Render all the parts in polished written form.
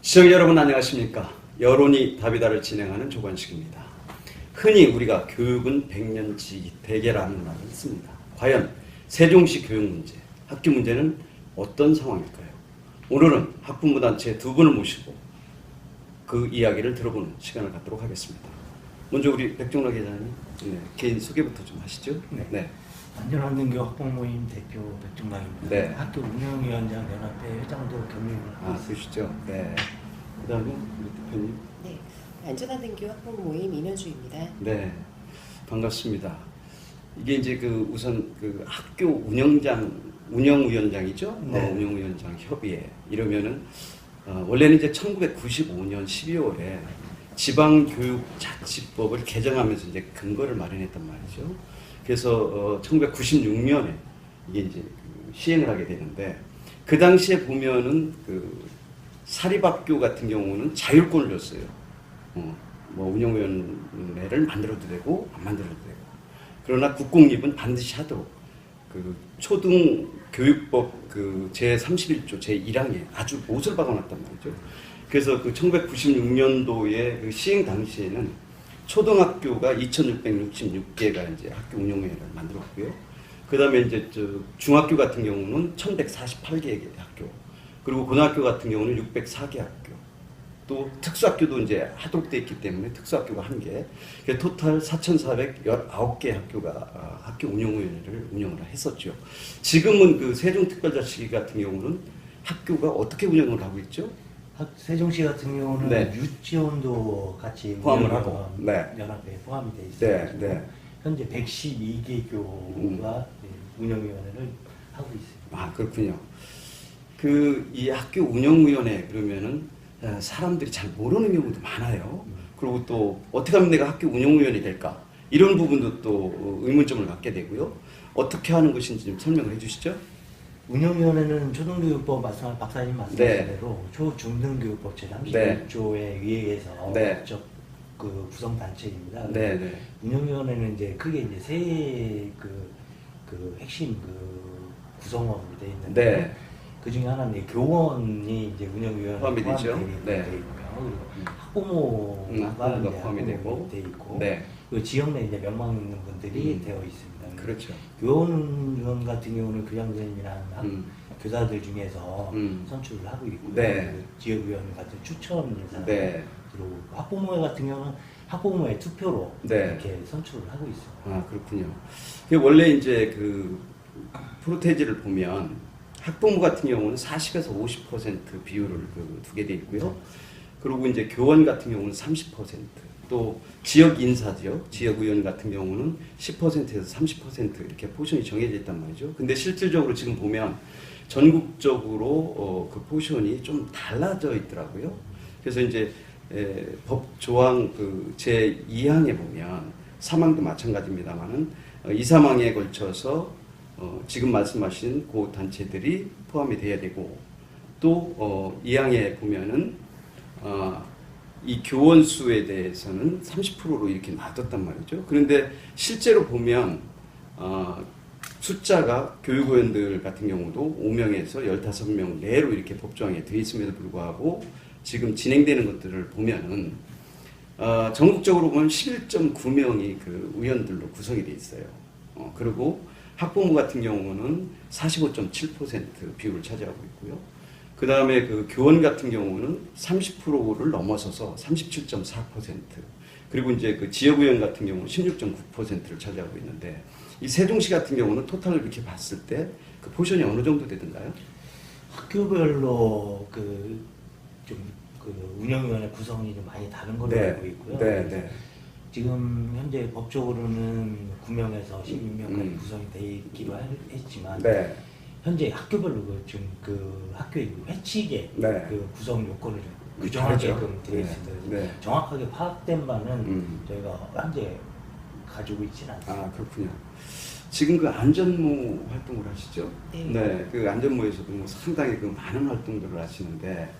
시청자 여러분 안녕하십니까? 여론이 답이다를 진행하는 조관식입니다. 흔히 우리가 교육은 백년지 대계라는 말을 씁니다. 과연 세종시 교육 문제, 학교 문제는 어떤 상황일까요? 오늘은 학부모 단체 두 분을 모시고 그 이야기를 들어보는 시간을 갖도록 하겠습니다. 먼저 우리 백종락 기자님, 개인 소개부터 좀 하시죠. 네. 안전환경교 학부모임 대표 백종락입니다. 네. 학교 운영위원장 연합회 회장도 겸임을 하고 있습니다. 그러시죠. 네. 그다음에 우리 대표님. 네, 안전한등교 학부모 모임 이면주입니다. 네, 반갑습니다. 이게 이제 그 우선 그 학교 운영위원장이죠. 네. 운영위원장 협의회 이러면은 원래는 이제 1995년 12월에 지방교육자치법을 개정하면서 이제 근거를 마련했단 말이죠. 그래서 1996년에 이게 이제 시행을 하게 되는데 그 당시에 보면은 그 사립학교 같은 경우는 자율권을 줬어요. 뭐 운영위원회를 만들어도 되고 안 만들어도 되고. 그러나 국공립은 반드시 하도록 그 초등교육법 그 제31조 제1항에 아주 못을 박아놨단 말이죠. 그래서 그 1996년도에 그 시행 당시에는 초등학교가 2,666개가 이제 학교 운영위원회를 만들었고요. 그 다음에 이제 중학교 같은 경우는 1,148개의 학교, 그리고 고등학교 같은 경우는 604개 학교, 또 특수학교도 이제 하도록 되어 있기 때문에 특수학교가 1개, 토탈 4,419개 학교가 학교 운영위원회를 운영을 했었죠. 지금은 그 세종특별자치기 같은 경우는 학교가 어떻게 운영을 하고 있죠? 세종시 같은 경우는 네. 유치원도 같이 포함을 하고, 네. 연합회에 포함이 되어 있어요. 네. 현재 112개 교가 운영위원회를 하고 있습니다. 아, 그렇군요. 이 학교 운영위원회 그러면은 사람들이 잘 모르는 경우도 많아요. 그리고 또 어떻게 하면 내가 학교 운영위원회 될까? 이런 부분도 또 의문점을 갖게 되고요. 어떻게 하는 것인지 좀 설명을 해주시죠. 운영위원회는 초등교육법 박사님 말씀하신대로 네. 초중등교육법 네. 제31조에 의해서 네. 법적 그 구성 단체입니다. 네. 운영위원회는 이제 크게 이제 세 그 핵심 그 구성원으로 되어 있는데 네. 그 중에 하나는 교원이 이제 운영위원회에 포함이 되죠. 네. 되어 있고요. 그리고 학부모가 학부모가 이제 포함이 되고. 되어 있고 네. 그 지역 내 이제 명망 있는 분들이 되어 있습니다. 그렇죠. 교원 같은 경우는 교장 선생님이랑 교사들 중에서 선출을 하고 있고요. 네. 그 지역위원 같은 추천 인사를 네. 들어오고 학부모 같은 경우는 학부모의 투표로 네. 이렇게 선출을 하고 있습니다. 아, 그렇군요. 원래 이제 그 프로테이지를 보면 학부모 같은 경우는 40에서 50% 비율을 두게 돼 있고요. 그리고 이제 교원 같은 경우는 30%, 또 지역 인사죠. 지역 의원 같은 경우는 10%에서 30% 이렇게 포션이 정해져 있단 말이죠. 근데 실질적으로 지금 보면 전국적으로 그 포션이 좀 달라져 있더라고요. 그래서 이제 법 조항 그 제2항에 보면 사망도 마찬가지입니다만은 2, 3항에 걸쳐서 지금 말씀하신 그 단체들이 포함이 돼야 되고, 또 2항에 보면은 이 교원 수에 대해서는 30%로 이렇게 놔뒀단 말이죠. 그런데 실제로 보면 숫자가 교육위원들 같은 경우도 5명에서 15명 내로 이렇게 법조항에 되어 있음에도 불구하고 지금 진행되는 것들을 보면은 전국적으로 보면 11.9명이 그 의원들로 구성이 되어 있어요. 그리고 학부모 같은 경우는 45.7% 비율을 차지하고 있고요. 그 다음에 그 교원 같은 경우는 30%를 넘어서서 37.4%, 그리고 이제 그 지역의원 같은 경우는 16.9%를 차지하고 있는데, 이 세종시 같은 경우는 토탈을 이렇게 봤을 때 그 포션이 어느 정도 되던가요? 학교별로 그 운영위원회 구성이 좀 많이 다른 걸로 네. 알고 있고요. 네. 지금 현재 법적으로는 9명에서 12명까지 구성이 되어 있기로 했지만 네. 현재 학교별로 지금 학교의 회칙의 네. 그 구성 요건을 좀 다르죠. 규정하게끔 되어 있습니다. 네. 정확하게 파악된 바는 저희가 현재 가지고 있지는 않습니다. 아, 그렇군요. 지금 그 안전모 활동을 하시죠? 네. 그 안전모에서도 뭐 상당히 그 많은 활동들을 하시는데,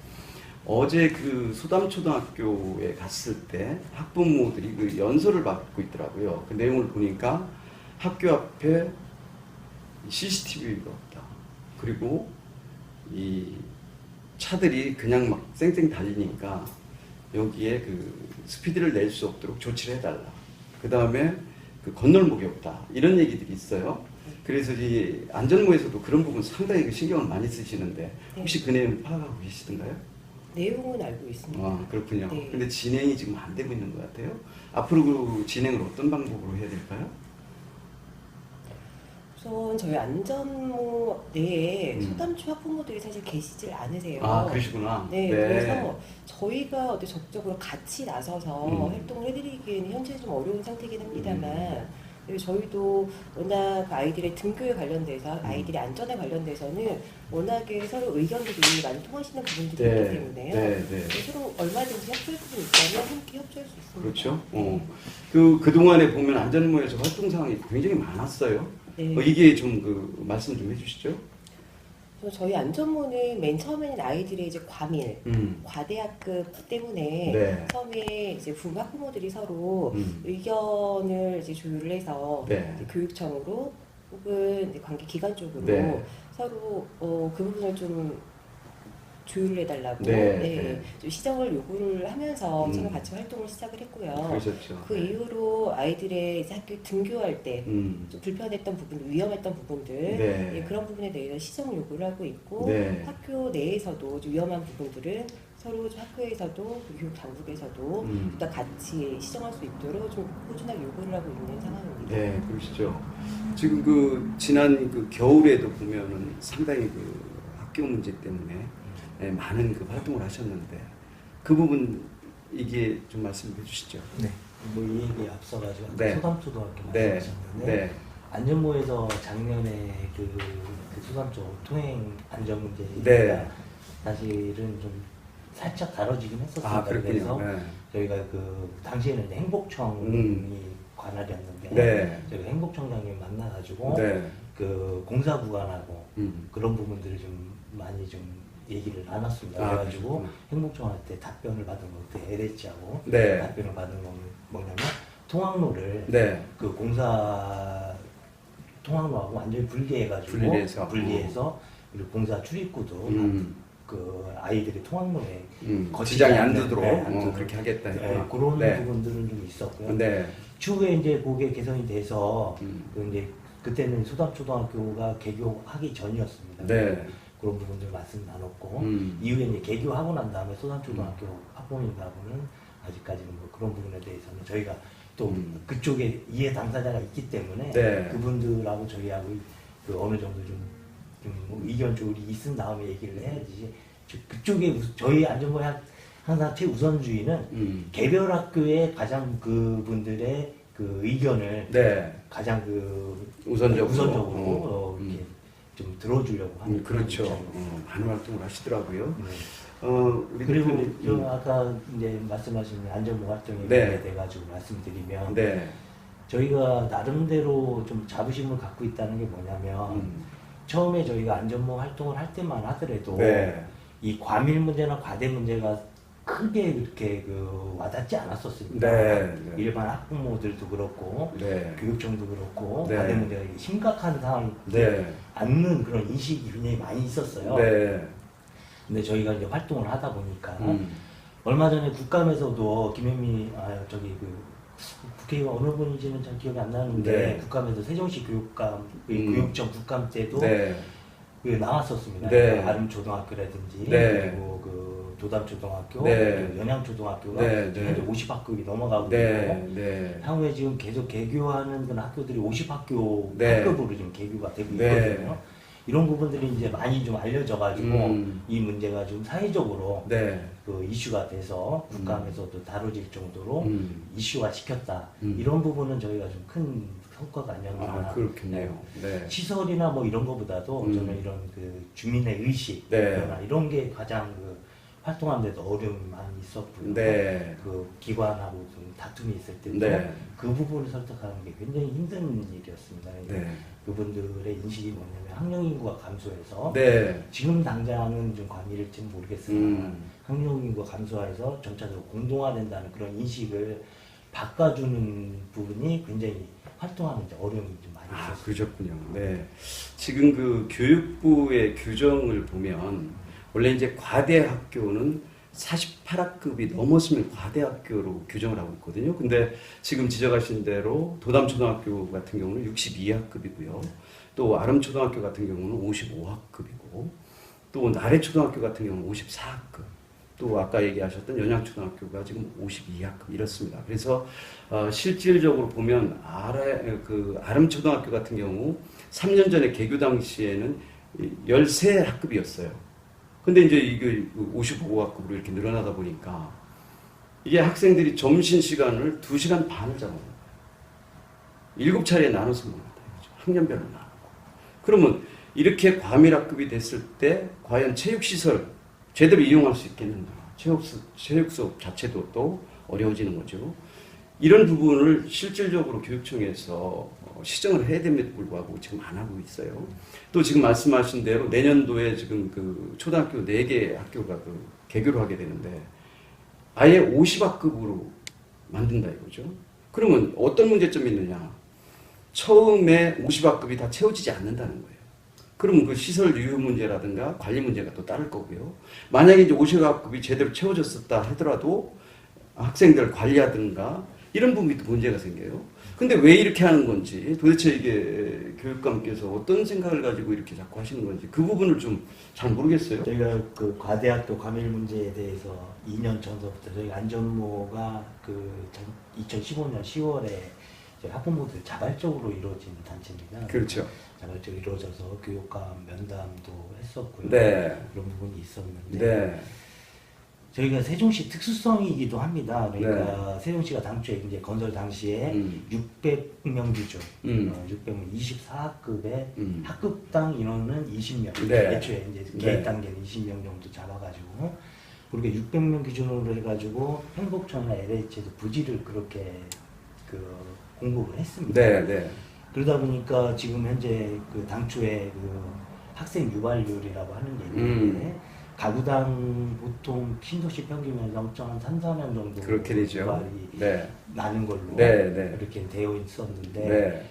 어제 그 소담초등학교에 갔을 때 학부모들이 그 연설을 받고 있더라고요. 그 내용을 보니까 학교 앞에 CCTV가 없다. 그리고 이 차들이 그냥 막 쌩쌩 달리니까 여기에 그 스피드를 낼 수 없도록 조치를 해달라. 그 다음에 그 건널목이 없다. 이런 얘기들이 있어요. 그래서 이 안전모에서도 그런 부분 상당히 그 신경을 많이 쓰시는데 혹시 그 내용 파악하고 계시던가요? 내용은 알고 있습니다. 아, 그렇군요. 네. 근데 진행이 지금 안 되고 있는 것 같아요. 앞으로 그 진행을 어떤 방법으로 해야 될까요? 우선 저희 안전모 내에 음. 소담초 학부모들이 사실 계시질 않으세요. 아, 그러시구나. 네, 그래서 저희가 어떻게 적극적으로 같이 나서서 활동을 해드리기에는 현재 좀 어려운 상태이긴 합니다만, 그리고 저희도 워낙 아이들의 등교에 관련돼서 아이들의 안전에 관련돼서는 워낙에 서로 의견들이 많이 통하시는 부분들이 네, 있기 때문에요. 네. 서로 얼마든지 협조할 부분이 있다면 함께 협조할 수 있습니다. 그렇죠. 네. 그동안에 보면 안전모에서 활동 상황이 굉장히 많았어요. 네. 이게 좀 그 말씀 좀 해주시죠. 그래서 저희 안전모는 맨 처음에는 아이들의 이제 과밀, 과대학급 때문에 네. 처음에 이제 부모 학부모들이 서로 음. 의견을 이제 조율을 해서 네. 이제 교육청으로 혹은 이제 관계 기관 쪽으로 네. 서로 그 부분을 좀 조율을 해달라고 네. 좀 시정을 요구를 하면서 서로 음. 같이 활동을 시작을 했고요. 그러셨죠. 그 이후로 아이들의 이제 학교 등교할 때 좀 음. 불편했던 부분들, 위험했던 부분들 네. 예, 그런 부분에 대해서 시정 요구를 하고 있고 네. 학교 내에서도 좀 위험한 부분들은 서로 좀 학교에서도 교육 당국에서도 또 같이 시정할 수 있도록 좀 꾸준하게 요구를 하고 있는 상황입니다. 네, 그러시죠. 지금 그 지난 그 겨울에도 보면은 상당히 그 학교 문제 때문에 많은 그 활동을 하셨는데 그 부분 이게 좀 말씀해 주시죠. 네. 뭐 이 얘기에 앞서가지고 아까 네. 소담초등학교 네. 말씀하셨는데 네. 안전모에서 작년에 그 소담초 통행 안전 문제가 네. 사실은 좀 살짝 다뤄지긴 했었습니다. 아, 그렇군요. 그래서 네. 저희가 그 당시에는 행복청이 관할이었는데 네. 저희가 행복청장님 만나가지고 네. 그 공사 구간하고 음. 그런 부분들을 좀 많이 좀 얘기를 나눴습니다. 아, 그래가지고 그렇구나. 행복청한테 답변을 받은 거 그때 LH하고 네. 답변을 받은 건 뭐냐면 통학로를 네. 그 공사 통학로하고 완전히 분리해가지고 분리해서. 그리고 공사 출입구도 그 아이들이 통학로에 거치지 지장이 안 않는, 되도록 안 되도록. 그렇게 하겠다 네, 했구나. 그런 네. 부분들은 좀 있었고요. 네. 추후에 이제 그게 개선이 돼서 음. 그 이제 그때는 소담초등학교가 개교하기 전이었습니다. 네. 그런 부분들 말씀 나눴고 음. 이후에 이제 개교하고 난 다음에 소담초등학교 학부모님하고는 아직까지는 뭐 그런 부분에 대해서는 저희가 또 그쪽에 이해 당사자가 있기 때문에 네. 그분들하고 저희하고 그 어느 정도 뭐 의견 조율이 있은 다음에 얘기를 해야지 그쪽에 저희 안전모의 항상 최우선주의는 개별 학교의 가장 그분들의 그 의견을 네. 가장 그 우선적으로. 이렇게 좀 들어주려고 하는 그렇죠. 그런 입장입니다. 많은 활동을 하시더라고요. 네. 우리 그리고 대표님, 저 아까 이제 말씀하신 안전모 활동에 네. 대해가지고 말씀드리면 네. 저희가 나름대로 좀 자부심을 갖고 있다는 게 뭐냐면 처음에 저희가 안전모 활동을 할 때만 하더라도 네. 이 과밀 문제나 과대 문제가 크게 그렇게 그 와닿지 않았었습니다. 네. 일반 학부모들도 그렇고 네. 교육청도 그렇고 네. 과대 문제가 심각한 상황이 네. 않는 그런 인식이 굉장히 많이 있었어요. 네. 근데 저희가 이제 활동을 하다 보니까 얼마 전에 국감에서도 김현미 국회의원 어느 분인지는 잘 기억이 안 나는데 네. 국감에서 세종시 교육청 국감 때도 네. 그 나왔었습니다. 네. 아름초등학교라든지 네. 그리고 그 도담초등학교, 네. 그리고 연양초등학교가 네. 현재 50학급이 넘어가고 네. 있고 네. 향후에 지금 계속 개교하는 그런 학교들이 50학교 네. 학급으로 지금 개교가 되고 네. 있거든요. 이런 부분들이 이제 많이 좀 알려져가지고 이 문제가 좀 사회적으로 네. 그 이슈가 돼서 국감에서도 다뤄질 정도로 이슈화 시켰다. 음. 이런 부분은 저희가 좀 큰 성과가 아니었나. 아, 그렇겠네요. 네. 시설이나 뭐 이런 거보다도 저는 이런 그 주민의 의식 네. 이런 게 가장 그 활동하는데도 어려움이 많이 있었고요. 네. 그 기관하고 좀 다툼이 있을 때도 네. 그 부분을 설득하는 게 굉장히 힘든 일이었습니다. 네. 그분들의 인식이 뭐냐면 학령 인구가 감소해서 네. 지금 당장은 좀 과밀일지는 모르겠으나 학령 인구가 감소해서 점차적으로 공동화된다는 그런 인식을 바꿔주는 부분이 굉장히 활동하는 데 어려움이 좀 많이 아, 있었어요. 그러셨군요. 네. 지금 그 교육부의 규정을 보면 원래 이제 과대 학교는 48학급이 넘었으면 과대 학교로 규정을 하고 있거든요. 근데 지금 지적하신 대로 도담초등학교 같은 경우는 62학급이고요. 또 아름초등학교 같은 경우는 55학급이고 또 나래초등학교 같은 경우는 54학급. 또 아까 얘기하셨던 연양초등학교가 지금 52학급 이렇습니다. 그래서 실질적으로 보면 아름초등학교 같은 경우 3년 전에 개교 당시에는 13학급이었어요. 근데 이제 이게 55학급으로 이렇게 늘어나다 보니까 이게 학생들이 점심 시간을 2시간 반을 잡아먹어요. 7차례에 나눠서 먹는다. 학년별로 나누고. 그러면 이렇게 과밀학급이 됐을 때 과연 체육시설 제대로 이용할 수 있겠는가? 체육 수업 자체도 또 어려워지는 거죠. 이런 부분을 실질적으로 교육청에서 시정을 해야 됨에도 불구하고 지금 안 하고 있어요. 또 지금 말씀하신 대로 내년도에 지금 그 초등학교 4개 학교가 그 개교를 하게 되는데 아예 50학급으로 만든다 이거죠. 그러면 어떤 문제점이 있느냐? 처음에 50학급이 다 채워지지 않는다는 거예요. 그러면 그 시설 유효 문제라든가 관리 문제가 또 따를 거고요. 만약에 이제 50학급이 제대로 채워졌었다 하더라도 학생들 관리하든가 이런 부분이 또 문제가 생겨요. 근데 왜 이렇게 하는 건지 도대체 이게 교육감께서 어떤 생각을 가지고 이렇게 자꾸 하시는 건지 그 부분을 좀 잘 모르겠어요. 저희가 그 과대학교 과밀 문제에 대해서 2년 전서부터 저희 안전모가 그 2015년 10월에 저희 학부모들 자발적으로 이루어진 단체입니다. 그렇죠. 자발적으로 이루어져서 교육감 면담도 했었고요. 네. 그런 부분이 있었는데 네. 저희가 세종시 특수성이기도 합니다. 그러니까 세종시가 당초에 이제 건설 당시에 600명 기준, 600명 24학급에 학급당 인원은 20명. 네. 애초에 이제 네. 계획 단계는 20명 정도 잡아가지고 그렇게 600명 기준으로 해가지고 행복청이나 LH에도 부지를 그렇게 그 공급을 했습니다. 네. 네. 그러다 그러다 보니까 지금 현재 그 당초에 그 학생 유발률이라고 하는 게 있는데 가구당 보통 신도시 평균은 0.3, 4명 정도 그렇게 되죠. 유발이 네. 나는 걸로 네, 네. 이렇게 되어 있었는데 네.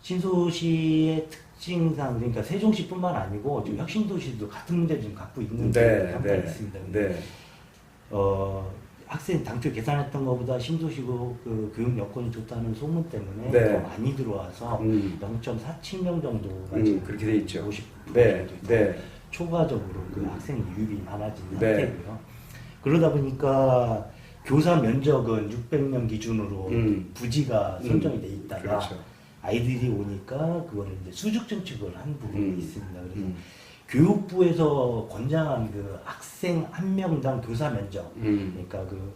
신도시의 특징상 그러니까 세종시뿐만 아니고 지금 혁신도시도 같은 문제를 지금 갖고 있는 네. 한가 네. 있습니다. 네. 학생 당초 계산했던 것보다 신도시고 그 교육 여건이 좋다는 소문 때문에 네. 더 많이 들어와서 0.47명 정도가 지금 그렇게 돼 있죠. 50% 네. 정도 네. 초과적으로 그 학생 유입이 많아진 네. 상태고요. 그러다 보니까 교사 면적은 600명 기준으로 부지가 선정이 돼 있다가 그렇죠. 아이들이 오니까 그거는 이제 수직 증축을 한 부분이 있습니다. 그래서 음. 교육부에서 권장한 그 학생 한 명당 교사 면적, 그러니까 그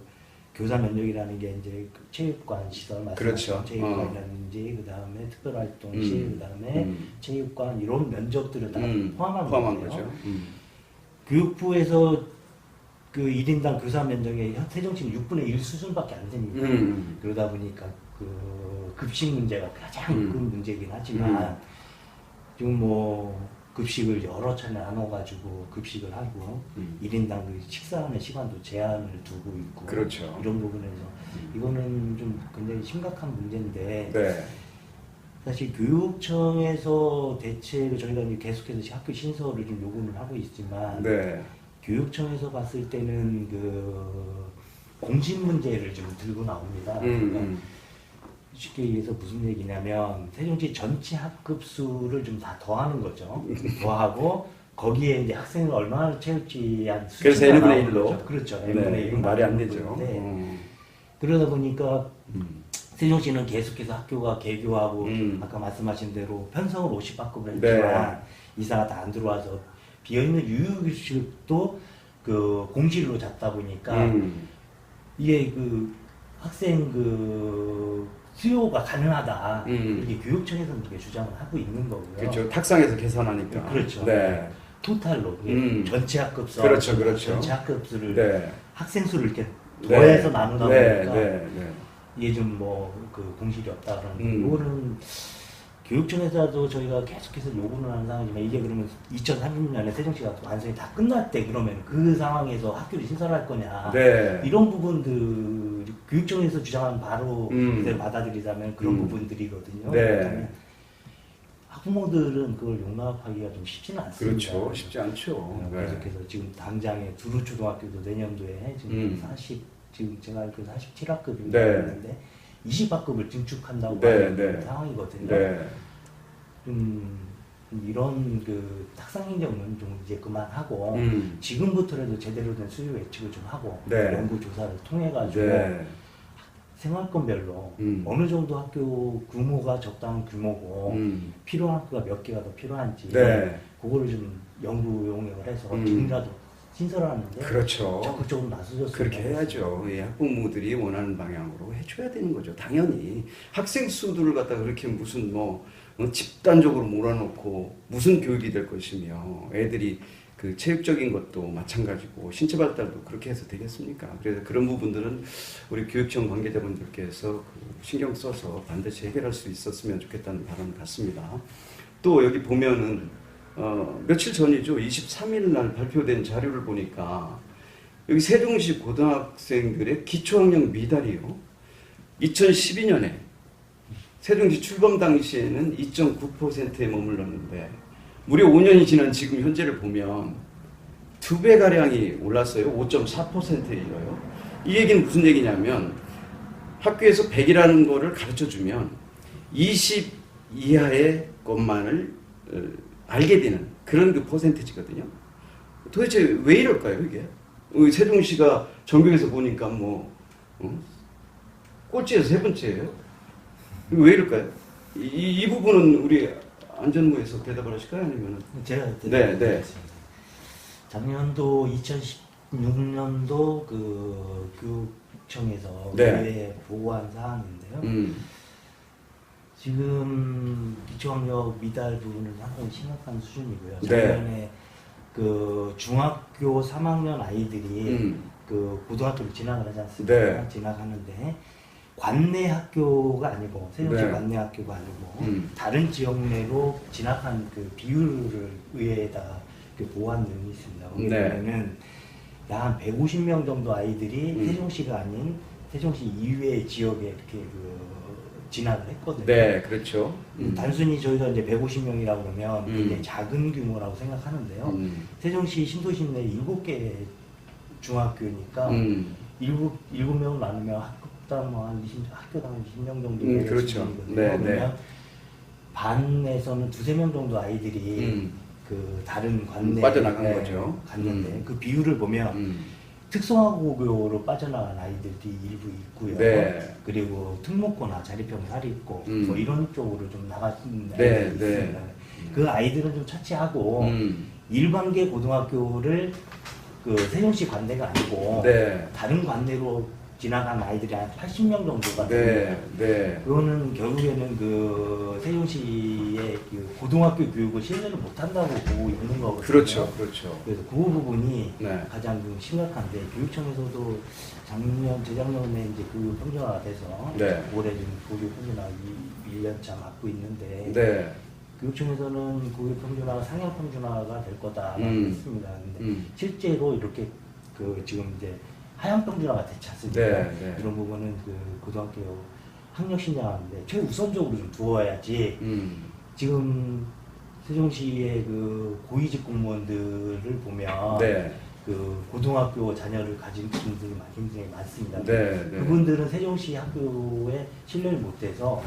교사 면적이라는 게 이제 그 체육관 시설 그렇죠. 말씀하신 체육관이라든지 그 다음에 특별활동실, 그 다음에 체육관 이런 면적들을 다 포함한 포함한 거예요. 거죠. 교육부에서 그 1인당 교사 면적의 세종시는 6분의 1 수준밖에 안 됩니다. 그러다 보니까 그 급식 문제가 가장 큰 문제이긴 하지만 지금 뭐 급식을 여러 차례 나눠가지고 급식을 하고 1인당 그 식사하는 시간도 제한을 두고 있고 그렇죠. 이런 부분에서 이거는 좀 굉장히 심각한 문제인데 네. 사실 교육청에서 대책을 저희가 이제 계속해서 학교 신설을 좀 요구는 하고 있지만 네. 교육청에서 봤을 때는 그 공신 문제를 좀 들고 나옵니다. 그러니까 쉽게 얘기해서 무슨 얘기냐면 세종시 전체 학급 수를 좀 다 더하는 거죠. 더하고 거기에 이제 학생을 얼마나 채울지 한 그래서 수치가 1분의 나오는 1로. 거죠. 그렇죠. N분의 네. 1은 말이 안 나오는 되죠. 건데 그러다 보니까 세종시는 계속해서 학교가 개교하고 아까 말씀하신 대로 편성을 50학급을 했지만 네. 이사가 다 안 들어와서 비어있는 유휴교실도 그 공실로 잡다 보니까 이게 그 학생 그 수요가 가능하다. 이렇게 교육청에서는 그렇게 주장을 하고 있는 거고요. 그렇죠. 탁상에서 계산하니까. 그렇죠. 네. 토탈로 전체 학급수 그렇죠, 그렇죠. 전체 학급수를 네. 학생 수를 이렇게 네. 더해서 나누다 네. 보니까 네. 네. 이게 좀 뭐 그 공실이 없다라는 이거는 교육청에서도 저희가 계속해서 요구는 하는 상황이지만 이게 그러면 2030년에 세종시가 완성이 다 끝날 때 그러면 그 상황에서 학교를 신설할 거냐 네. 이런 부분들 교육청에서 주장하는 바로 그대로 받아들이자면 그런 부분들이거든요. 네. 그렇다면 학부모들은 그걸 용납하기가 좀 쉽지는 않습니다. 그렇죠. 쉽지 않죠. 네. 계속해서 지금 당장에 두루초등학교도 내년도에 지금 지금 제가 알기로 47학급이 네. 있는데 20학급을 증축한다고 네, 하는 네. 상황이거든요. 네. 이런 그 탁상행정은 좀 이제 그만하고 지금부터라도 제대로 된 수요 예측을 좀 하고 네. 연구 조사를 통해 가지고 네. 생활권별로 어느 정도 학교 규모가 적당한 규모고 필요한 학교가 몇 개가 더 필요한지 네. 그거를 좀 연구 용역을 해서 지금이라도 신설하는데 그렇죠. 적극적으로 나서줬으면 그렇게 좋겠습니다. 해야죠. 예, 학부모들이 원하는 방향으로 해줘야 되는 거죠. 당연히 학생 수들을 갖다 그렇게 무슨 뭐 집단적으로 몰아놓고 무슨 교육이 될 것이며 애들이 그 체육적인 것도 마찬가지고 신체 발달도 그렇게 해서 되겠습니까? 그래서 그런 부분들은 우리 교육청 관계자분들께서 그 신경 써서 반드시 해결할 수 있었으면 좋겠다는 바람 같습니다. 또 여기 보면은 며칠 전이죠. 23일 날 발표된 자료를 보니까 여기 세종시 고등학생들의 기초학력 미달이요. 2012년에 세종시 출범 당시에는 2.9%에 머물렀는데 무려 5년이 지난 지금 현재를 보면 2배가량이 올랐어요. 5.4%에 이르러요. 이 얘기는 무슨 얘기냐면 학교에서 100이라는 거를 가르쳐주면 20 이하의 것만을 알게 되는 그런 그 퍼센티지거든요. 도대체 왜 이럴까요, 이게? 세종시가 전국에서 보니까 뭐 꼴찌에서 세 번째예요. 왜 이럴까요? 이 부분은 우리 안전부에서 대답을 하실까요, 아니면은? 제가 네, 네. 드리겠습니다. 작년도 2016년도 그 교육청에서 네. 교회에 보고한 사항인데요. 지금 기초학력 미달 부분은 상당히 심각한 수준이고요. 네. 작년에 그 중학교 3학년 아이들이 그 고등학교를 진학을 하지 않습니까? 네. 진학하는데 관내 학교가 아니고 세종시 네. 관내 학교가 아니고 다른 지역 내로 진학한 그 비율을 의회에다가 그 보고한 내용이 있습니다. 거기 네. 보면은 약 150명 정도 아이들이 세종시가 아닌 세종시 이외의 지역에 이렇게 그 진학을 했거든요. 네, 그렇죠. 단순히 저희가 이제 150명이라고 그러면 굉장히 작은 규모라고 생각하는데요. 세종시 신도시 내 7개 중학교니까 7명을 나누면 학급당 한 20, 학교당 20명 정도 되는 그렇죠. 수준이거든요. 네, 그러면 반에서는 2-3명 정도 아이들이 그 다른 관내 빠져나간 거죠. 갔는데 그 비율을 보면 특성화고교로 빠져나간 아이들이 일부 있고요. 네. 그리고 특목고나 자립형 있고 뭐 이런 쪽으로 좀 나가신 네, 아이들이 네. 있습니다. 그 아이들은 좀 차치하고 일반계 고등학교를 그 세종시 관내가 아니고 네. 다른 관내로 지나간 아이들이 한 80명 정도가 네, 됩니다. 네. 그거는 결국에는 그 세종시의 그 고등학교 교육을 신뢰를 못한다고 보고 있는 거거든요. 그렇죠, 그렇죠. 그래서 그 부분이 네. 가장 좀 심각한데 교육청에서도 재작년에 이제 교육 평준화가 돼서 네. 올해 지금 교육 평준화 1년차 맡고 있는데 네. 교육청에서는 교육 평준화가 상향 평준화가 될 거다라고 했습니다. 근데 실제로 이렇게 그 지금 이제 하향 평준화가 되지 않습니까? 네, 네. 이런 부분은 그 고등학교 학력 신장하는데 최우선적으로 좀 두어야지. 지금 세종시의 그 고위직 공무원들을 보면 네. 그 고등학교 자녀를 가진 분들이 굉장히 많습니다. 네, 네. 그분들은 세종시 학교에 신뢰를 못해서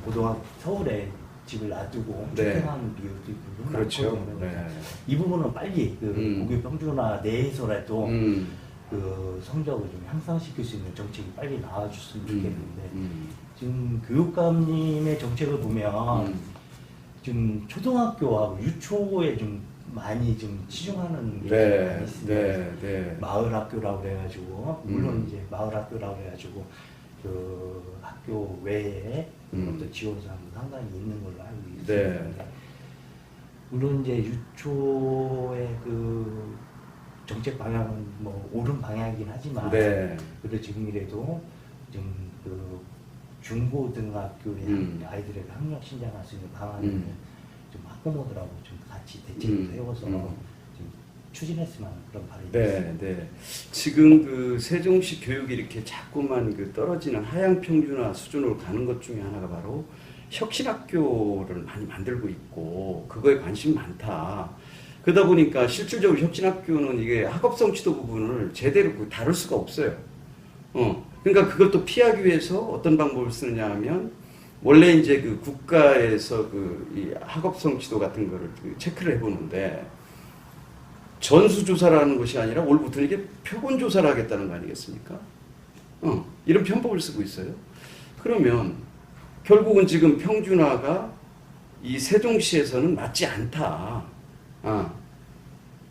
고등학교 서울에 집을 놔두고 네. 출퇴근하는 비율도 있고 그렇죠. 많거든요. 네. 이 부분은 빨리 그 고교 평준화 내에서라도 음. 그 성적을 좀 향상시킬 수 있는 정책이 빨리 나와줬으면 좋겠는데 음. 지금 교육감님의 정책을 보면 지금 초등학교하고 유초에 좀 많이 좀 치중하는 게 네, 많이 있습니다. 네, 네. 마을 학교라고 그래가지고 물론 이제 마을 학교라고 그래가지고 그 학교 외에 어떤 지원 사항도 상당히 있는 걸로 알고 있습니다. 네. 물론 이제 유초의 그 정책 방향은 뭐 옳은 방향이긴 하지만 네. 그래도 지금이라도 좀 그 중고등학교의 아이들에게 학력 신장할 수 있는 방안을 좀 학부모들하고 좀 같이 대책을 세워서 좀 추진했으면 하는 그런 바람이 네, 있습니다. 네. 지금 그 세종시 교육이 이렇게 자꾸만 그 떨어지는 하향 평준화 수준으로 가는 것 중에 하나가 바로 혁신학교를 많이 만들고 있고 그거에 관심이 많다. 그러다 보니까 실질적으로 혁신학교는 이게 학업성 지도 부분을 제대로 다룰 수가 없어요. 그러니까 그걸 또 피하기 위해서 어떤 방법을 쓰느냐 하면 원래 이제 그 국가에서 이 학업성 지도 같은 거를 체크를 해보는데 전수조사라는 것이 아니라 올부터 이게 표본조사를 하겠다는 거 아니겠습니까? 이런 편법을 쓰고 있어요. 그러면 결국은 지금 평준화가 이 세종시에서는 맞지 않다.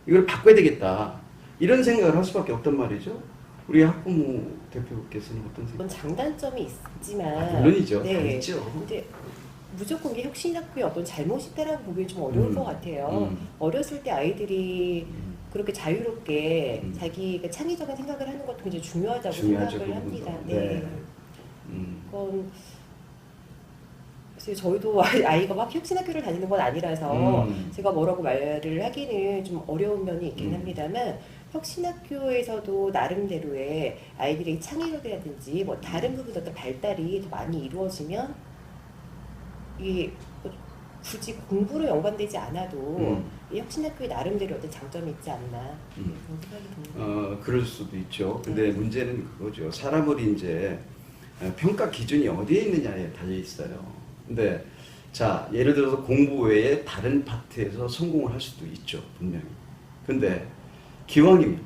이걸 바꿔야 되겠다. 이런 생각을 할 수밖에 없단 말이죠. 우리 학부모 대표께서는 어떤 생각? 그런 장단점이 있지만 물론이죠. 다 네. 있죠. 근데 무조건 이게 혁신학교의 어떤 잘못이 있다라고 보기 좀 어려울 것 같아요. 어렸을 때 아이들이 그렇게 자유롭게 자기가 창의적인 생각을 하는 것도 굉장히 중요하다고 중요하죠, 생각을 그 합니다. 부분도. 네. 네. 그건 사실 저희도 아이가 막 혁신학교를 다니는 건 아니라서 제가 뭐라고 말을 하기는 좀 어려운 면이 있긴 합니다만 혁신학교에서도 나름대로의 아이들의 창의력이라든지 뭐 다른 부분의 어떤 발달이 더 많이 이루어지면 이게 굳이 공부로 연관되지 않아도 이 혁신학교의 나름대로 어떤 장점이 있지 않나 그런 생각이 듭니다. 그럴 수도 있죠. 근데 문제는 그거죠. 사람을 이제 평가 기준이 어디에 있느냐에 달려 있어요. 근데 자, 예를 들어서 공부 외에 다른 파트에서 성공을 할 수도 있죠. 분명히. 근데 기왕이면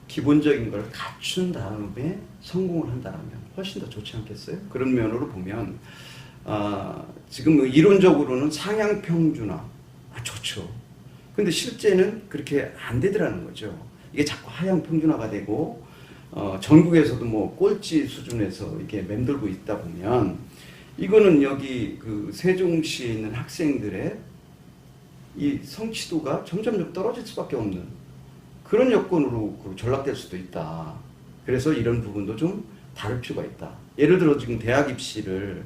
기본적인 걸 갖춘 다음에 성공을 한다면 훨씬 더 좋지 않겠어요? 그런 면으로 보면 지금 이론적으로는 상향 평준화 좋죠. 근데 실제는 그렇게 안 되더라는 거죠. 이게 자꾸 하향 평준화가 되고 전국에서도 뭐 꼴찌 수준에서 이렇게 맴돌고 있다 보면 이거는 여기 그 세종시에 있는 학생들의 이 성취도가 점점 떨어질 수밖에 없는 그런 여건으로 전락될 수도 있다. 그래서 이런 부분도 좀 다룰 필요가 있다. 예를 들어 지금 대학 입시를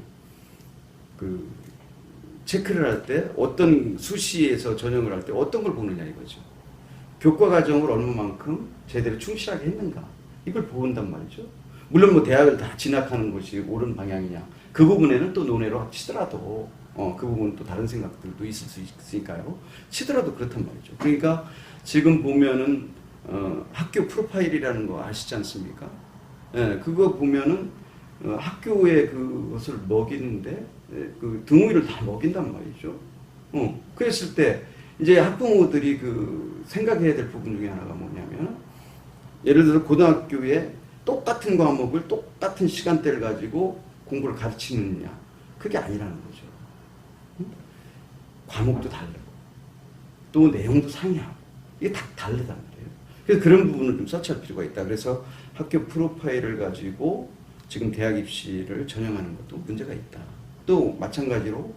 체크를 할 때 어떤 수시에서 전형을 할 때 어떤 걸 보느냐 이거죠. 교과 과정을 얼마만큼 제대로 충실하게 했는가 이걸 본단 말이죠. 물론 뭐 대학을 다 진학하는 것이 옳은 방향이냐 그 부분에는 또 논외로 치더라도 그 부분은 또 다른 생각들도 있을 수 있으니까요. 치더라도 그렇단 말이죠. 그러니까 지금 보면은 학교 프로파일이라는 거 아시지 않습니까? 예, 그거 보면은 학교에 그것을 먹이는데 그 등호위를 다 먹인단 말이죠. 그랬을 때 이제 학부모들이 생각해야 될 부분 중에 하나가 뭐냐면 예를 들어 고등학교에 똑같은 과목을 똑같은 시간대를 가지고 공부를 가르치느냐 그게 아니라는 거죠. 과목도 다르고 또 내용도 상이하고 이게 다 다르단 말이에요. 그래서 그런 부분을 좀 서치할 필요가 있다. 그래서 학교 프로파일을 가지고 지금 대학 입시를 전형하는 것도 문제가 있다. 또 마찬가지로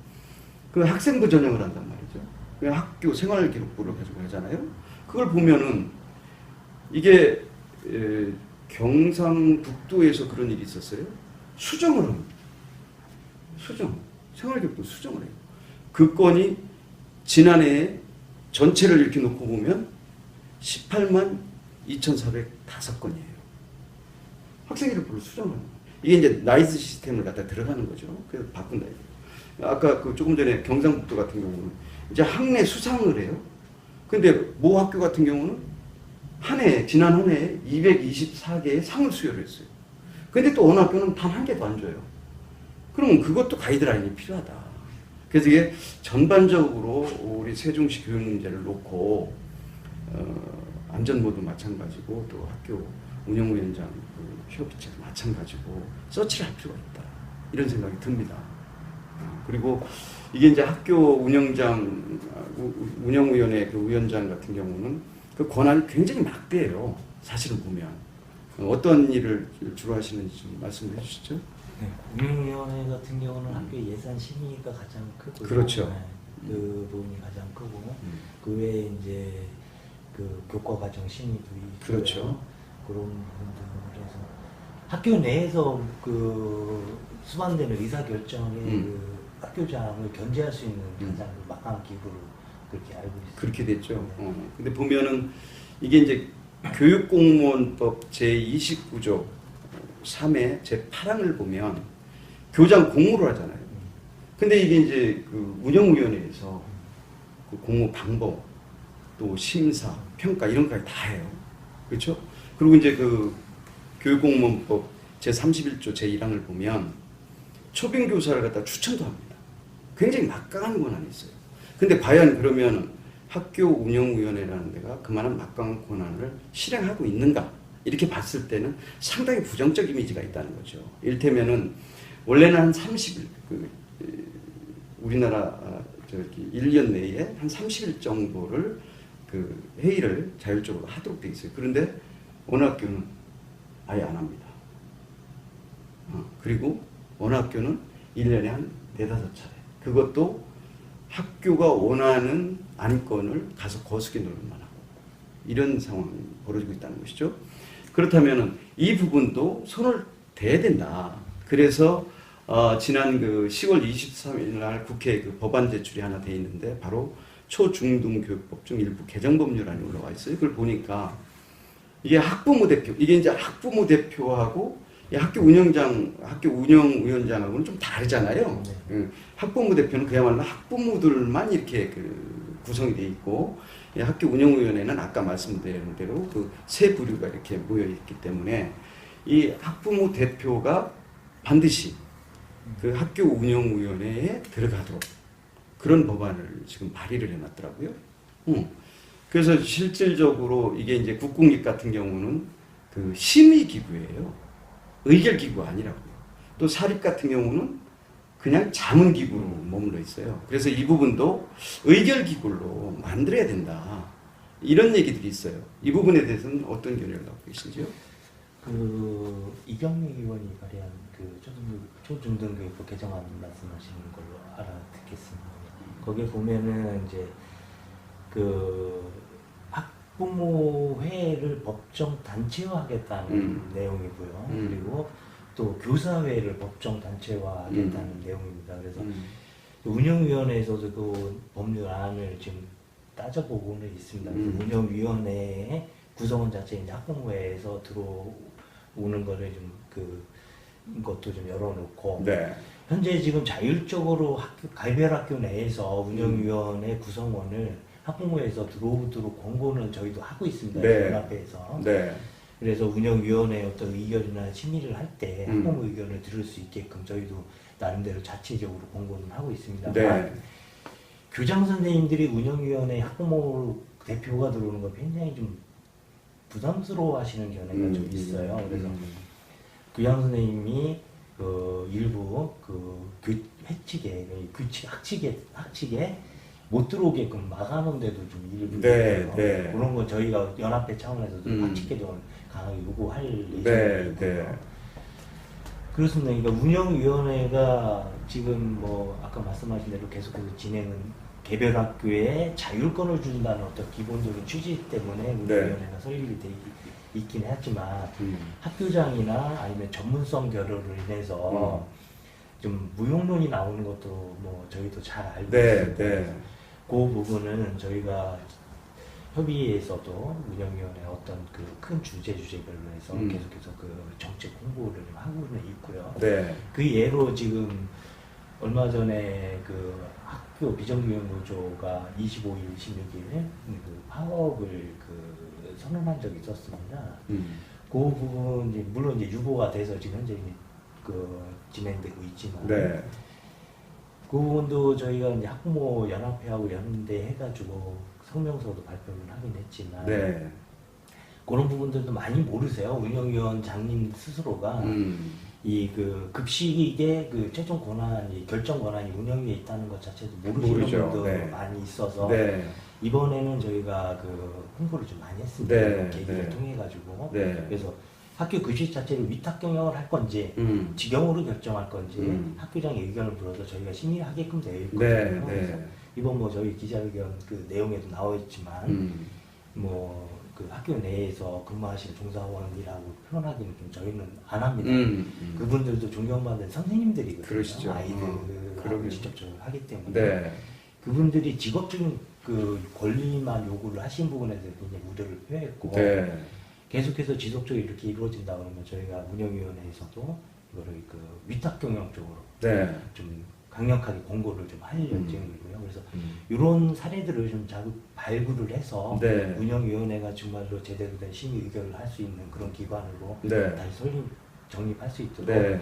그 학생부 전형을 한단 말이죠. 그 학교 생활기록부를 가지고 하잖아요. 그걸 보면은 이게 경상북도에서 그런 일이 있었어요. 수정을 합니다. 생활기록부 수정을 해요. 그 건이 지난해 전체를 이렇게 놓고 보면 18만 2,405건이에요. 학생기록부를 수정을 합니다. 이게 이제 나이스 시스템을 갖다 들어가는 거죠. 그래서 바꾼다 이거예요. 아까 조금 전에 경상북도 같은 경우는 이제 학내 수상을 해요. 근데 모 학교 같은 경우는 지난 한 해에 224개의 상을 수여를 했어요. 근데 또 어느 학교는 단 한 개도 안 줘요. 그러면 그것도 가이드라인이 필요하다. 그래서 이게 전반적으로 우리 세종시 교육 문제를 놓고 안전모도 마찬가지고 또 학교 운영위원장 휴업비체도 마찬가지고 서치를 할 필요가 있다. 이런 생각이 듭니다. 그리고 이게 이제 학교 운영위원회 그 위원장 같은 경우는 그 권한이 굉장히 막대해요. 사실은 보면 어떤 일을 주로 하시는지 좀 말씀해 주시죠. 네, 운영위원회 같은 경우는 학교 예산 심의가 가장 크고 그렇죠. 네, 그 부분이 가장 크고 그 외에 이제 그 교과 과정 심의도 있고요. 그렇죠. 그런 부분들 해서 학교 내에서 그 수반되는 의사 결정에 그 학교장을 견제할 수 있는 가장 막강한 기구로 그렇게 알고 있습니다. 그렇게 됐죠. 근데 보면은 이게 이제 교육공무원법 제29조 3의 제8항을 보면 교장 공모를 하잖아요. 근데 이게 이제 그 운영위원회에서 그 공모 방법, 또 심사, 평가 이런 것까지 다 해요. 그렇죠? 그리고 이제 그 교육공무원법 제31조 제1항을 보면 초빙 교사를 갖다 추천도 합니다. 굉장히 막강한 권한이 있어요. 근데 과연 그러면 학교 운영위원회라는 데가 그만한 막강한 권한을 실행하고 있는가? 이렇게 봤을 때는 상당히 부정적 이미지가 있다는 거죠. 이를테면은 원래는 한 30일, 우리나라 저기 1년 내에 한 30일 정도를 그 회의를 자율적으로 하도록 돼 있어요. 그런데 어느 학교는 아예 안 합니다. 그리고 어느 학교는 1년에 한 4-5차례. 그것도 학교가 원하는 안건을 가서 거스게 노력만 하고 이런 상황이 벌어지고 있다는 것이죠. 그렇다면 이 부분도 손을 대야 된다. 그래서 지난 그 10월 23일 날 국회 그 법안 제출이 하나 돼 있는데 바로 초중등교육법 중 일부 개정 법률안이 올라와 있어요. 그걸 보니까 이게 학부모 대표, 이게 이제 학부모 대표하고 이 학교 운영위원장하고는 좀 다르잖아요. 네. 학부모 대표는 그야말로 학부모들만 이렇게 그 구성이 돼 있고, 이 학교 운영위원회는 아까 말씀드린 대로 그 세 부류가 이렇게 모여 있기 때문에 이 학부모 대표가 반드시 그 학교 운영위원회에 들어가도록 그런 법안을 지금 발의를 해놨더라고요. 그래서 실질적으로 이게 이제 국공립 같은 경우는 그 심의기구예요. 의결기구가 아니라고요. 또 사립 같은 경우는 그냥 자문기구로 머물러 있어요. 그래서 이 부분도 의결기구로 만들어야 된다. 이런 얘기들이 있어요. 이 부분에 대해서는 어떤 견해를 갖고 계신지요? 그 이경미 의원이 발의한 그 초중등교육법 개정안 말씀하시는 걸로 알아듣겠습니다. 거기에 보면은 이제 그 학부모회를 법정 단체화하겠다는 내용이고요. 그리고 또 교사회를 법정 단체화하겠다는 내용입니다. 그래서 운영위원회에서도 그 법률안을 지금 따져보고는 있습니다. 그래서 운영위원회의 구성원 자체 이제 학부모회에서 들어오는 거를 좀 것도 좀 열어놓고 네. 현재 지금 자율적으로 개별 학교 내에서 운영위원회 구성원을 학부모에서 들어오도록 권고는 저희도 하고 있습니다. 네. 연합회에서. 네. 그래서 운영위원회 어떤 의견이나 심의를 할 때 학부모 의견을 들을 수 있게끔 저희도 나름대로 자체적으로 권고는 하고 있습니다. 네. 교장 선생님들이 운영위원회 학부모 대표가 들어오는 거 굉장히 좀 부담스러워 하시는 견해가 좀 있어요. 그래서 교장 선생님이 그 일부 회칙에, 학칙에 못 들어오게끔 막아놓은 데도 좀 일부 네, 있고요. 네. 그런 건 저희가 연합회 차원에서도 학칙 개정을 강하게 요구할 예정이고요. 네. 그렇습니다. 그러니까 운영위원회가 지금 뭐 아까 말씀하신 대로 계속해서 진행은 개별 학교에 자율권을 준다는 어떤 기본적인 취지 때문에 운영위원회가 설립이 돼 있긴 했지만 학교장이나 아니면 전문성 결여로 인해서 좀 무용론이 나오는 것도 뭐 저희도 잘 알고 있습니다. 그 부분은 저희가 협의회에서도 운영위원회 어떤 그 큰 주제별로 해서 계속해서 그 정책 홍보를 하고는 있고요. 그 예로 지금 얼마 전에 그 학교 비정규직노조가 25일, 26일 그 파업을 그 선언한 적이 있었습니다. 그 부분 이제 물론 이제 유보가 돼서 지금 현재 그 진행되고 있지만 그 부분도 저희가 이제 학부모 연합회하고 연대해가지고 성명서도 발표를 하긴 했지만 그런 부분들도 많이 모르세요. 운영위원장님 스스로가 이 그 급식의 그 최종 권한이 결정 권한이 운영위에 있다는 것 자체도 모르시는 분도 많이 있어서 이번에는 저희가 그 홍보를 좀 많이 했습니다. 계기를 통해 가지고 그래서 학교 급식 자체를 위탁 경영을 할 건지 직영으로 결정할 건지 학교장의 의견을 물어서 저희가 심의를 하게끔 되어 있거든요. 그래서 이번 뭐 저희 기자회견 그 내용에도 나와 있지만 뭐 그 학교 내에서 근무하시는 종사원이라고 표현하기는 좀 저희는 안 합니다. 그분들도 존경받는 선생님들이거든요. 그러시죠. 아이들하고 직접적으로 하기 때문에 그분들이 직업적인 그 권리만 요구를 하신 부분에 대해서 굉장히 우려를 표했고 계속해서 지속적으로 이렇게 이루어진다 그러면 저희가 운영위원회에서도 이거를 그 위탁 경영 쪽으로 네. 좀 강력하게 공고를 좀 할 예정이고요. 그래서 음. 이런 사례들을 좀 자꾸 발굴을 해서 네. 운영위원회가 정말로 제대로 된 심의 의결을 할 수 있는 그런 기관으로 네. 다시 정립할 수 있도록 네.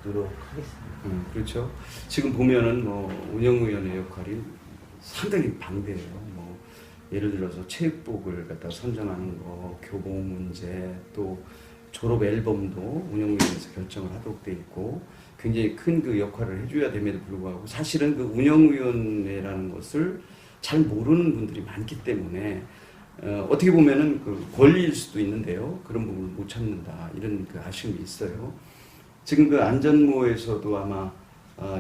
노력하겠습니다. 그렇죠. 지금 보면은 뭐 운영위원회 역할이 상당히 방대해요. 뭐 예를 들어서 체육복을 갖다 선정하는 거, 교복 문제, 또 졸업 앨범도 운영위원회에서 결정을 하도록 돼 있고 굉장히 큰 그 역할을 해줘야 됨에도 불구하고 사실은 그 운영위원회라는 것을 잘 모르는 분들이 많기 때문에 어떻게 보면은 그 권리일 수도 있는데요. 그런 부분을 못 찾는다 이런 그 아쉬움이 있어요. 지금 그 안전모에서도 아마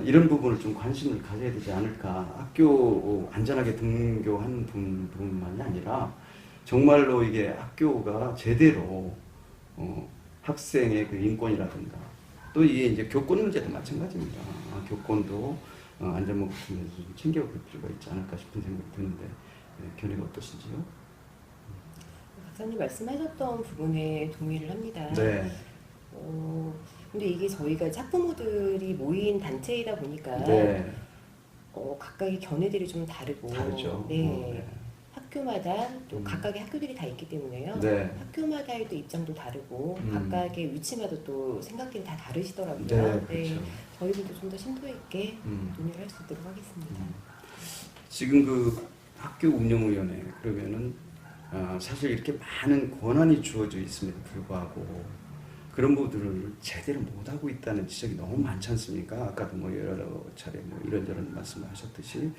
이런 부분을 좀 관심을 가져야 되지 않을까. 학교 안전하게 등교하는 부분만이 아니라 정말로 이게 학교가 제대로 학생의 그 인권이라든가 또 이게 이제 교권 문제도 마찬가지입니다. 교권도 안전모 같은 데서 좀 챙겨볼 필요가 있지 않을까 싶은 생각이 드는데 견해가 어떠신지요? 박사님 말씀하셨던 부분에 동의를 합니다. 네. 근데 이게 저희가 학부모들이 모인 단체이다 보니까 네. 각각의 견해들이 좀 다르고 다르죠. 네. 네. 학교마다 또 각각의 학교들이 다 있기 때문에요. 네. 학교마다의 또 입장도 다르고 각각의 위치마다 또 생각들이 다 다르시더라고요. 네, 그렇죠. 저희들도 좀 더 심도 있게 음. 논의를 할 수 있도록 하겠습니다. 지금 그 학교 운영위원회 그러면은 사실 이렇게 많은 권한이 주어져 있음에도 불구하고 그런 부분들을 제대로 못하고 있다는 지적이 너무 많지 않습니까? 아까도 뭐 여러 차례 뭐 이런저런 말씀을 하셨듯이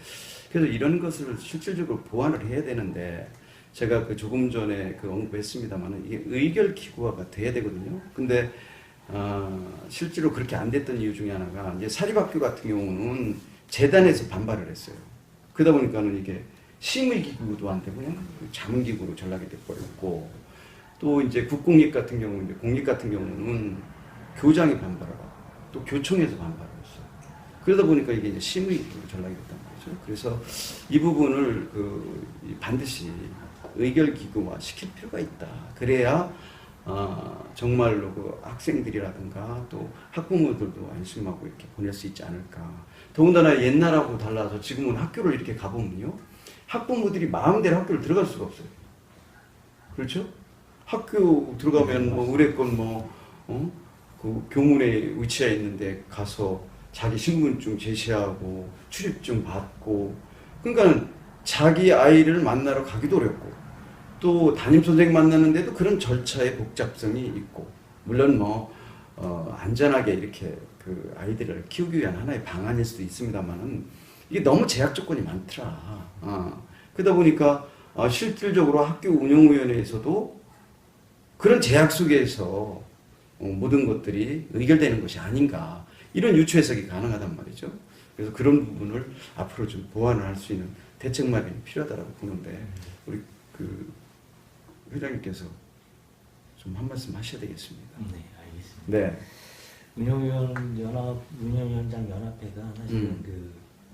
그래서 이런 것을 실질적으로 보완을 해야 되는데 제가 그 조금 전에 그 언급했습니다만은 이게 의결 기구화가 돼야 되거든요. 근데 실제로 그렇게 안 됐던 이유 중에 하나가 이제 사립학교 같은 경우는 재단에서 반발을 했어요. 그러다 보니까는 이게 심의기구도 안 되고 그냥 자문기구로 전락이 돼버렸고 또 이제 국공립 같은 경우, 이제 공립 같은 경우는 교장이 반발하고 또 교총에서 반발을 했어요. 그러다 보니까 이게 이제 심의기구로 전락이 됐단 말이죠. 그래서 이 부분을 반드시 의결기구화 시킬 필요가 있다. 그래야 정말로 그 학생들이라든가 또 학부모들도 안심하고 이렇게 보낼 수 있지 않을까. 더군다나 옛날하고 달라서 지금은 학교를 이렇게 가보면요. 학부모들이 마음대로 학교를 들어갈 수가 없어요. 그렇죠? 학교 들어가면 뭐 의뢰권 그 교문에 위치해 있는데 가서 자기 신분증 제시하고 출입증 받고 그러니까 자기 아이를 만나러 가기도 어렵고 또 담임 선생님 만나는데도 그런 절차의 복잡성이 있고 물론 안전하게 이렇게 그 아이들을 키우기 위한 하나의 방안일 수도 있습니다만은 이게 너무 제약 조건이 많더라. 그러다 보니까 실질적으로 학교 운영위원회에서도 그런 제약 속에서 모든 것들이 의결되는 것이 아닌가 이런 유추 해석이 가능하단 말이죠. 그래서 그런 부분을 앞으로 좀 보완을 할 수 있는 대책 마련이 필요하다고 보는데 우리 그 회장님께서 좀 한 말씀 하셔야 되겠습니다. 네, 알겠습니다. 네. 운영위원장 연합회가 사실은 그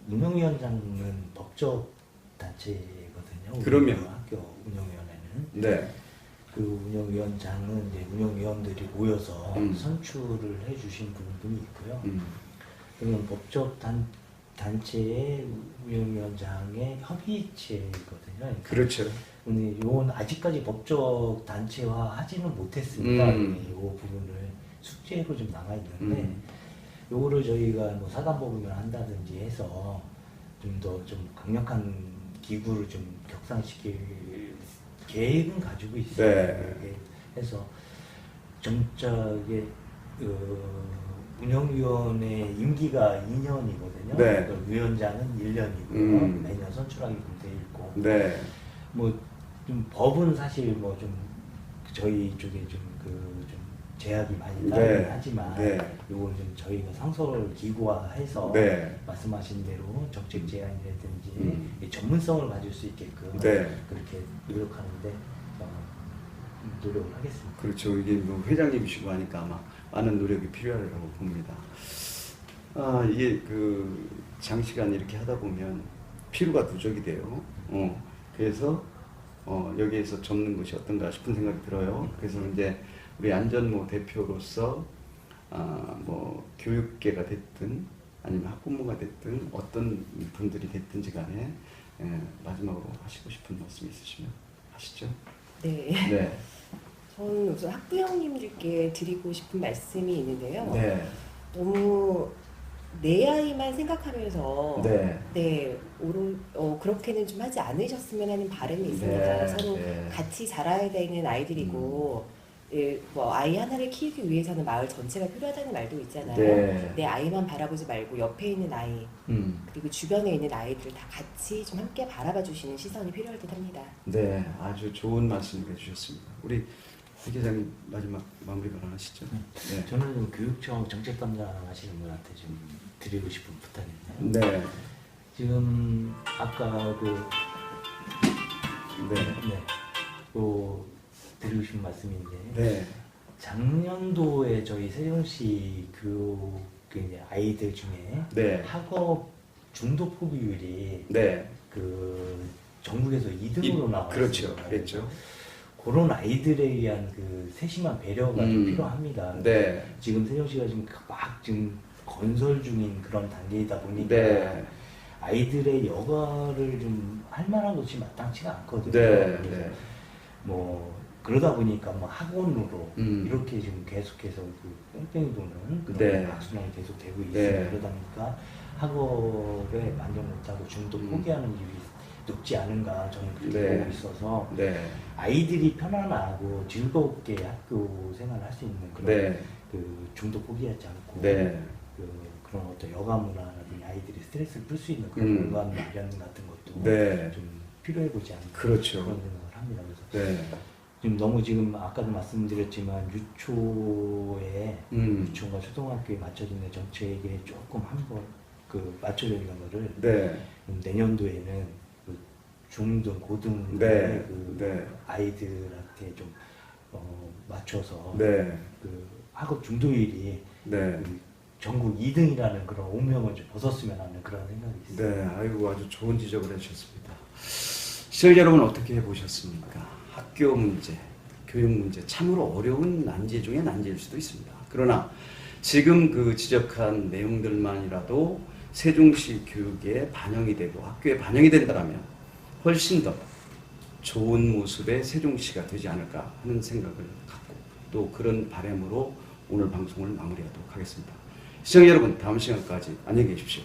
운영위원장은 법적 단체거든요. 그러면 학교 운영위원회는 네. 그 운영위원장은 이제 운영위원들이 모여서 선출을 해주신 분이 있고요. 그러면 법적 단체의 운영위원장의 협의체거든요. 그러니까 그렇죠. 근데 요건 아직까지 법적 단체화 하지는 못했습니다. 이 부분을 숙제로 좀 남아 있는데 요거를 저희가 뭐 사단법인을 한다든지 해서 좀 더 좀 강력한 기구를 좀 격상시킬 계획은 가지고 있어요. 네. 해서 정착의 운영위원회 임기가 2년이거든요. 네. 그러니까 위원장은 1년이고요. 매년 선출하게 돼 있고. 네. 뭐 좀 법은 사실 뭐 좀 저희 쪽에 좀 좀 제약이 많이 따르긴 네. 하지만 네. 요걸 좀 저희가 상소를 기구화해서 네. 말씀하신 대로 정책 제안이라든지 이 전문성을 가질 수 있게끔 네. 그렇게 노력하는데 노력을 하겠습니다. 그렇죠. 이게 뭐 회장님이시고 하니까 아마 많은 노력이 필요하다고 봅니다. 이게 그 장시간 이렇게 하다 보면 피로가 누적이 돼요. 그래서 여기에서 접는 것이 어떤가 싶은 생각이 들어요. 그래서 이제 우리 안전모 대표로서 뭐 교육계가 됐든 아니면 학부모가 됐든 어떤 분들이 됐든지 간에 마지막으로 하시고 싶은 말씀 있으시면 하시죠. 네. 네. 저는 우선 학부형님들께 드리고 싶은 말씀이 있는데요. 네. 너무 내 아이만 생각하면서 네. 그렇게는 좀 하지 않으셨으면 하는 바람이 있습니다. 네. 서로 네. 같이 자라야 되는 아이들이고 뭐 아이 하나를 키우기 위해서는 마을 전체가 필요하다는 말도 있잖아요. 네. 내 아이만 바라보지 말고 옆에 있는 아이 그리고 주변에 있는 아이들 다 같이 좀 함께 바라봐 주시는 시선이 필요할 듯합니다. 네, 아주 좋은 말씀 해주셨습니다. 우리 회계장님 마지막 마무리 발언 하시죠. 네. 저는 좀 교육청 정책 담당하시는 분한테 좀 드리고 싶은 부탁인데요. 네. 지금 아까 네. 또 드리고 싶은 말씀인데 네. 작년도에 저희 세종시 교육 이제 아이들 중에 네. 학업 중도 포기율이 네. 그 전국에서 2등으로 나왔어요. 그렇죠. 그랬죠. 그런 아이들에 의한 그 세심한 배려가 좀 필요합니다. 네. 지금 세종시가 지금 건설 중인 그런 단계이다 보니까 네. 아이들의 여가를 좀 할 만한 것이 마땅치가 않거든요. 네. 그래서 네. 뭐 그러다 보니까 뭐 학원으로 음. 이렇게 지금 계속해서 그 뺑뺑이 도는 그런 네. 악순환이 계속 되고 있어요. 네. 그러다 보니까 학업에 만족 못하고 중도 포기하는 일이 높지 않은가 저는 그렇게 네. 보고 있어서 네. 아이들이 편안하고 즐겁게 학교 생활을 할 수 있는 그런 네. 그 중도 포기하지 않고 네. 그런 어떤 여가 문화라든지 아이들이 스트레스를 풀 수 있는 그런 공간 마련 같은 것도 네. 좀 필요해 보지 않을까 그렇죠. 그런 생각을 합니다. 그래서 네. 지금 너무 지금 아까도 말씀드렸지만 유초에 유초가 초등학교에 맞춰지는 정책에 조금 한번 그 맞춰져 있는 거를 네. 내년도에는 그 중등 고등 네. 그 네. 아이들한테 좀 맞춰서 네. 그 학업 중도율이 네. 그 전국 2등이라는 그런 오명을 좀 벗었으면 하는 그런 생각이 있습니다. 네. 아이고 아주 좋은 지적을 해주셨습니다. 시청자 여러분 어떻게 해보셨습니까? 학교 문제, 교육 문제 참으로 어려운 난제 중에 난제일 수도 있습니다. 그러나 지금 그 지적한 내용들만이라도 세종시 교육에 반영이 되고 학교에 반영이 된다면 훨씬 더 좋은 모습의 세종시가 되지 않을까 하는 생각을 갖고 또 그런 바람으로 오늘 방송을 마무리하도록 하겠습니다. 시청자 여러분 다음 시간까지 안녕히 계십시오.